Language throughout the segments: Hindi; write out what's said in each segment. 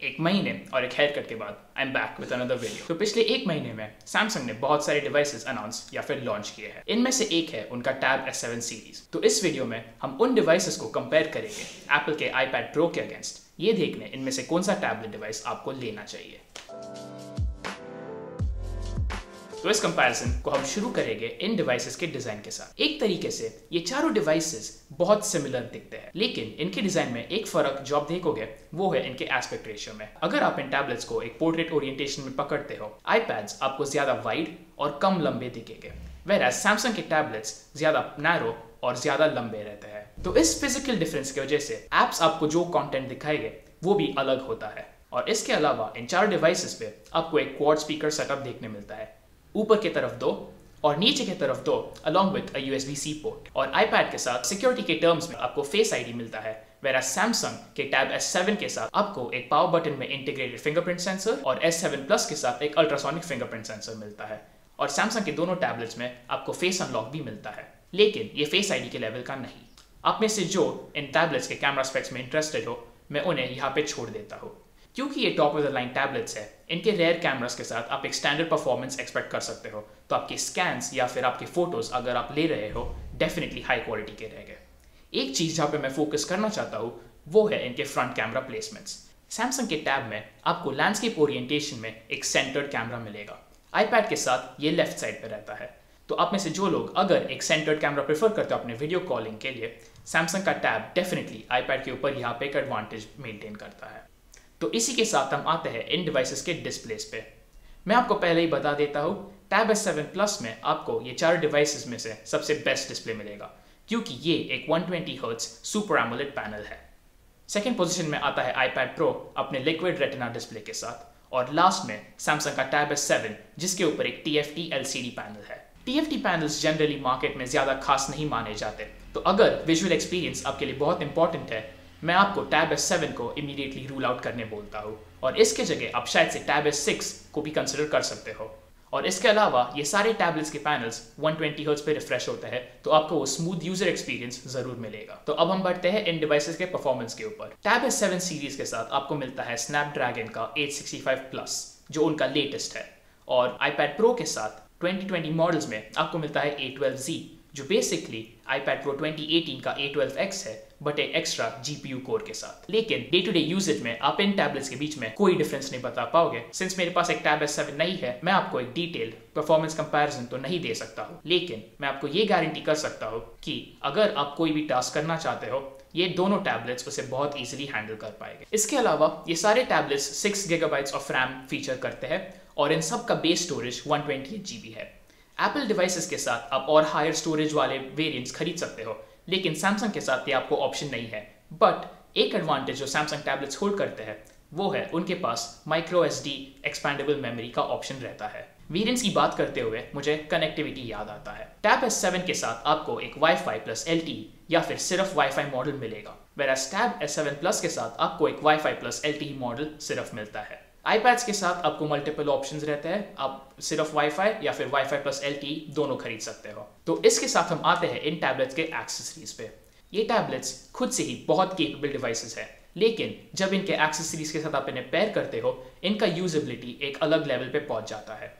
एक महीने और एक हेयर कट के बाद I am back with another video. तो पिछले एक महीने में सैमसंग ने बहुत सारे डिवाइसेस अनाउंस या फिर लॉन्च किए हैं। इनमें से एक है उनका Tab S7 सीरीज। तो इस वीडियो में हम उन डिवाइसेस को कंपेयर करेंगे एप्पल के iPad Pro के अगेंस्ट, ये देखने इनमें से कौन सा टैबलेट डिवाइस आपको लेना चाहिए। तो इस कंपैरिजन को हम शुरू करेंगे इन डिवाइसेस के डिजाइन के साथ। एक तरीके से ये चारों डिवाइसेस बहुत सिमिलर दिखते हैं, लेकिन इनके डिजाइन में एक फर्क जो आप देखोगे वो है इनके एस्पेक्ट रेशियो में। अगर आप इन टैबलेट्स को एक पोर्ट्रेट ओरिएंटेशन में पकड़ते हो, iPads आपको ज्यादा वाइड और कम लंबे दिखेंगे, whereas सैमसंग के टैबलेट्स ज्यादा नैरो और ज्यादा लंबे रहते हैं। तो इस फिजिकल डिफरेंस की वजह से एप्स आपको जो कंटेंट दिखाएंगे वो भी अलग होता है। और इसके अलावा इन चार डिवाइसेस पे आपको एक क्वाड स्पीकर सेटअप देखने मिलता है, ऊपर की तरफ 2 और नीचे की तरफ 2 along with a USB-C port. और iPad के साथ सिक्योरिटी के टर्म्स में आपको फेस आईडी मिलता है, whereas सैमसंग के Tab S7 के साथ आपको एक पावर बटन में इंटीग्रेटेड फिंगरप्रिंट सेंसर और S7 Plus के साथ एक अल्ट्रासोनिक फिंगरप्रिंट सेंसर मिलता है। और सैमसंग के दोनों टैबलेट्स में आपको फेस अनलॉक भी मिलता है, लेकिन ये फेस आईडी के लेवल का नहीं। आप में से जो इन टैबलेट्स के कैमरा स्पेक्स में इंटरेस्टेड हो, मैं उन्हें यहाँ पे छोड़ देता हूँ। क्योंकि ये top of the line tablets है, इनके रेयर कैमरास के साथ आप एक स्टैंडर्ड परफॉर्मेंस एक्सपेक्ट कर सकते हो। तो आपके स्कैन्स या फिर आपके फोटोज अगर आप ले रहे हो, डेफिनेटली हाई क्वालिटी के रहेंगे। एक चीज जहाँ पे मैं फोकस करना चाहता हूँ वो है इनके फ्रंट कैमरा प्लेसमेंट्स। सैमसंग के टैब में आपको लैंडस्केप ओरिएंटेशन में एक सेंटर्ड कैमरा मिलेगा, iPad के साथ ये लेफ्ट साइड पे रहता है। तो आप में से जो लोग अगर एक सेंटर्ड कैमरा प्रेफर करते हो अपने वीडियो कॉलिंग के लिए, सैमसंग का टैब डेफिनेटली iPad के ऊपर यहाँ पे एक एडवांटेज मेंटेन करता है। तो इसी के साथ हम आते हैं इन डिवाइसेस के डिस्प्लेस पे। मैं आपको पहले ही बता देता हूँ, Tab S7 Plus में आपको ये चार डिवाइसेस में से सबसे बेस्ट डिस्प्ले मिलेगा, क्योंकि ये एक 120Hz सुपर एमोलेड पैनल है। सेकेंड पोजीशन में आता है iPad Pro अपने लिक्विड रेटिना डिस्प्ले के साथ, और लास्ट में सैमसंग का Tab S7 जिसके ऊपर एक TFT LCD पैनल है। TFT पैनल्स जनरली मार्केट में ज्यादा खास नहीं माने जाते, तो अगर विजुअल एक्सपीरियंस आपके लिए बहुत इंपॉर्टेंट है, मैं आपको Tab S7 को इमीडिएटली रूल आउट करने बोलता हूँ, और इसके जगह आप शायद से Tab S6 को भी कंसिडर कर सकते हो। और इसके अलावा ये सारे टैबलेट्स के पैनल्स 120Hz पे रिफ्रेश होते हैं, तो आपको वो स्मूथ यूजर एक्सपीरियंस जरूर मिलेगा। तो अब हम बढ़ते हैं इन डिवाइसेस के परफॉर्मेंस के ऊपर। Tab S7 सीरीज के साथ आपको मिलता है Snapdragon का 865 Plus जो उनका लेटेस्ट है, और iPad Pro के साथ 2020 मॉडल्स में आपको मिलता है A12Z जो बेसिकली iPad Pro 2018 का A12X है, बट एक एक्स्ट्रा GPU कोर के साथ। लेकिन डे टू डे यूजेज में आप इन टैबलेट्स के बीच में कोई डिफरेंस नहीं बता पाओगे। सिंस मेरे पास एक Tab S7 नहीं है, मैं आपको एक डिटेल्ड परफॉर्मेंस कंपैरिजन तो नहीं दे सकता हूँ, लेकिन मैं आपको ये गारंटी कर सकता हूँ कि अगर आप कोई भी टास्क करना चाहते हो, ये दोनों टैबलेट्स उसे बहुत इजीली हैंडल कर पाएंगे। इसके अलावा ये सारे tablets 6 GB of RAM feature करते हैं, और इन सब का बेस स्टोरेज 128 GB है। एप्पल डिवाइसेस के साथ आप और हायर स्टोरेज वाले वेरिएंट्स खरीद सकते हो, लेकिन सैमसंग के साथ ये आपको ऑप्शन नहीं है। बट एक एडवांटेज जो सैमसंग टैबलेट्स होल्ड करते हैं वो है उनके पास microSD एक्सपैंडेबल मेमोरी का ऑप्शन रहता है। वेरिएंट्स की बात करते हुए मुझे कनेक्टिविटी याद आता है। Tab S7 के साथ आपको एक Wi-Fi प्लस LTE या फिर सिर्फ Wi-Fi मॉडल मिलेगा, whereas Tab S7 Plus के साथ आपको एक Wi-Fi प्लस LTE मॉडल सिर्फ मिलता है। iPads के साथ आपको मल्टीपल ऑप्शंस रहते हैं, आप सिर्फ Wi-Fi या फिर Wi-Fi प्लस LTE दोनों खरीद सकते हो। तो इसके साथ हम आते हैं इन टैबलेट्स के एक्सेसरीज पे। ये टैबलेट्स खुद से ही बहुत केपेबल डिवाइसेस है, लेकिन जब इनके एक्सेसरीज के साथ आप इन्हें पेयर करते हो, इनका यूजेबिलिटी एक अलग लेवल पे पहुंच जाता है।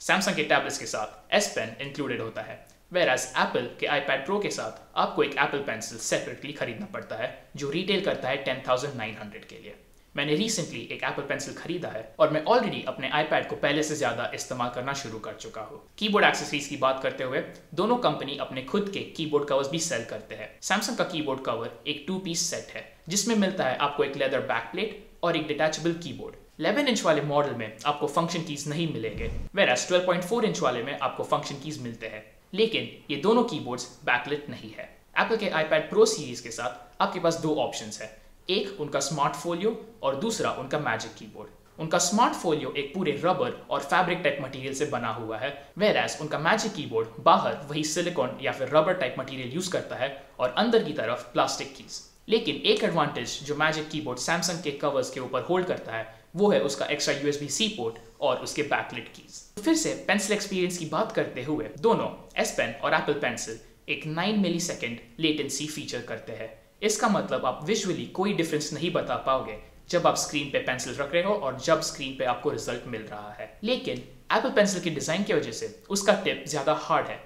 सैमसंग के टैबलेट्स के साथ S Pen इंक्लूडेड होता है, whereas एप्पल के iPad Pro के साथ आपको एक एप्पल पेंसिल सेपरेटली खरीदना पड़ता है, जो रिटेल करता है 10,900 के लिए। मैंने रिसेंटली एक एप्पल पेंसिल खरीदा है, और मैं ऑलरेडी अपने iPad को पहले से ज्यादा इस्तेमाल करना शुरू कर चुका हूँ। कीबोर्ड एक्सेसरीज की बात करते हुए, दोनों कंपनी अपने खुद के कीबोर्ड कवर्स भी सेल करते हैं। सैमसंग का कीबोर्ड कवर एक 2-पीस सेट है, जिसमें मिलता है आपको एक लेदर बैक प्लेट और एक डिटैचेबल कीबोर्ड। 11 इंच वाले मॉडल में आपको फंक्शन कीज नहीं मिलेंगे, whereas 12.4 इंच वाले में आपको फंक्शन कीज मिलते हैं, लेकिन ये दोनों कीबोर्ड्स बैकलिट नहीं है। एप्पल के iPad Pro सीरीज के साथ आपके पास 2 ऑप्शंस है, एक उनका स्मार्ट फोलियो और दूसरा उनका मैजिक कीबोर्ड। उनका स्मार्ट फोलियो एक पूरे रबर और फैब्रिक टाइप मटेरियल से बना हुआ है, whereas उनका मैजिक कीबोर्ड बाहर वही सिलिकॉन या फिर रबर टाइप मटेरियल यूज करता है और अंदर की तरफ प्लास्टिक कीज। लेकिन एक एडवांटेज जो मैजिक कीबोर्ड सैमसंग के कवर्स के ऊपर होल्ड करता है वो है उसका एक्स्ट्रा USB-C पोर्ट और उसके बैकलिट कीज। फिर से पेंसिल एक्सपीरियंस की बात करते हुए, दोनों S Pen और एप्पल पेंसिल एक 9 मिलीसेकंड लेटेंसी फीचर करते हैं। इसका मतलब आप विजुअली कोई डिफरेंस नहीं बता पाओगे, जब आप स्क्रीन पे पेंसिल रख रहे हो और जब स्क्रीन पे आपको रिजल्ट मिल रहा है। लेकिन एप्पल पेंसिल की डिजाइन की वजह से उसका टिप ज्यादा हार्ड है,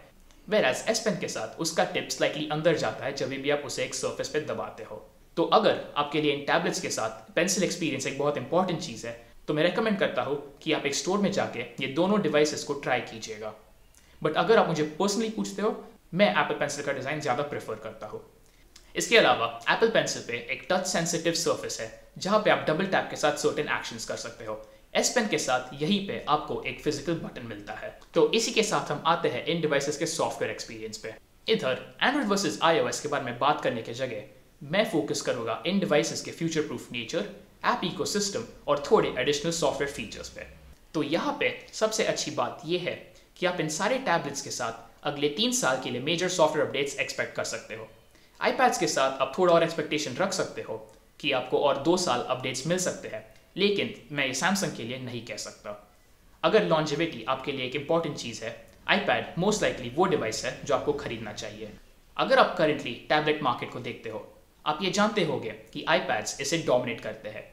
वेराज एस पेन के साथ उसका टिप स्लाइटली अंदर जाता है जब भी आप उसे एक सरफेस पे दबाते हो। तो अगर आपके लिए इन टैबलेट्स के साथ पेंसिल एक्सपीरियंस एक बहुत इंपॉर्टेंट चीज है तो मैं रेकमेंड करता हूँ कि आप एक स्टोर में जाके ये दोनों डिवाइसेस को ट्राई कीजिएगा। बट अगर आप मुझे पर्सनली पूछते हो, मैं एप्पल पेंसिल का डिजाइन ज्यादा प्रेफर करता हूँ। इसके अलावा एप्पल पेंसिल पे एक टच सेंसिटिव सरफेस है जहां पे आप डबल टैप के साथ सर्टेन एक्शंस कर सकते हो। एस पेन के साथ यहीं पे आपको एक फिजिकल बटन मिलता है। तो इसी के साथ हम आते हैं इन डिवाइसेस के सॉफ्टवेयर एक्सपीरियंस पे। इधर एंड्रॉइड वर्सेस iOS के बारे में बात करने के जगह मैं फोकस करूंगा इन डिवाइसेस के future proof nature, app ecosystem और थोड़े एडिशनल सॉफ्टवेयर फीचर्स पे। तो यहाँ पे सबसे अच्छी बात यह है कि आप इन सारे टैबलेट्स के साथ अगले 3 साल के लिए मेजर सॉफ्टवेयर अपडेट्स एक्सपेक्ट कर सकते हो। iPads के साथ आप थोड़ा और एक्सपेक्टेशन रख सकते हो कि आपको और 2 साल अपडेट्स मिल सकते हैं, लेकिन मैं ये सैमसंग के लिए नहीं कह सकता। अगर लॉन्जेविटी आपके लिए एक इंपॉर्टेंट चीज़ है, iPad मोस्ट लाइकली वो डिवाइस है जो आपको खरीदना चाहिए। अगर आप करेंटली टैबलेट मार्केट को देखते हो, आप ये जानते होंगे कि iPads इसे डोमिनेट करते हैं।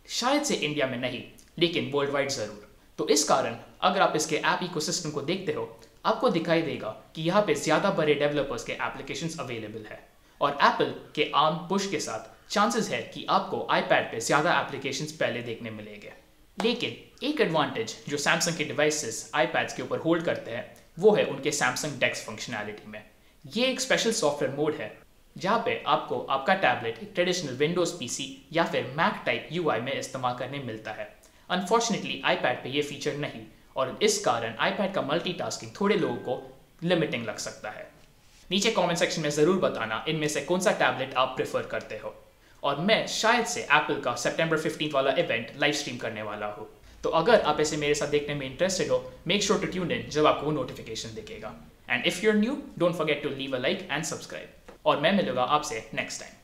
शायद से इंडिया में नहीं, लेकिन वर्ल्ड वाइड जरूर। तो इस कारण अगर आप इसके ऐप इकोसिस्टम को देखते हो, आपको दिखाई देगा कि यहाँ पे ज्यादा बड़े डेवलपर्स के एप्लीकेशंस अवेलेबल है और एप्पल के आर्म पुश के साथ चांसेस है कि आपको iPad पे ज्यादा एप्लीकेशंस पहले देखने मिलेंगे। लेकिन एक एडवांटेज जो सैमसंग के डिवाइसेस iPads के ऊपर होल्ड करते हैं वो है उनके सैमसंग डेस्क फंक्शनैलिटी में। ये एक स्पेशल सॉफ्टवेयर मोड है जहाँ पे आपको आपका टैबलेट एक ट्रेडिशनल विंडोज पीसी या फिर मैक टाइप यूआई में इस्तेमाल करने मिलता है। अनफॉर्चुनेटली iPad पे ये फीचर नहीं और इस कारण iPad का मल्टीटास्किंग थोड़े लोगों को लिमिटिंग लग सकता है। नीचे कमेंट सेक्शन में जरूर बताना इनमें से कौन सा टैबलेट आप प्रेफर करते हो और मैं शायद से एप्पल का सितंबर 15 वाला इवेंट लाइव स्ट्रीम करने वाला हूँ। तो अगर आप ऐसे मेरे साथ देखने में इंटरेस्टेड हो, make sure to tune in जब आपको नोटिफिकेशन दिखेगा। And if you are new, don't forget to leave a like and subscribe. और मैं मिलूंगा आपसे नेक्स्ट टाइम।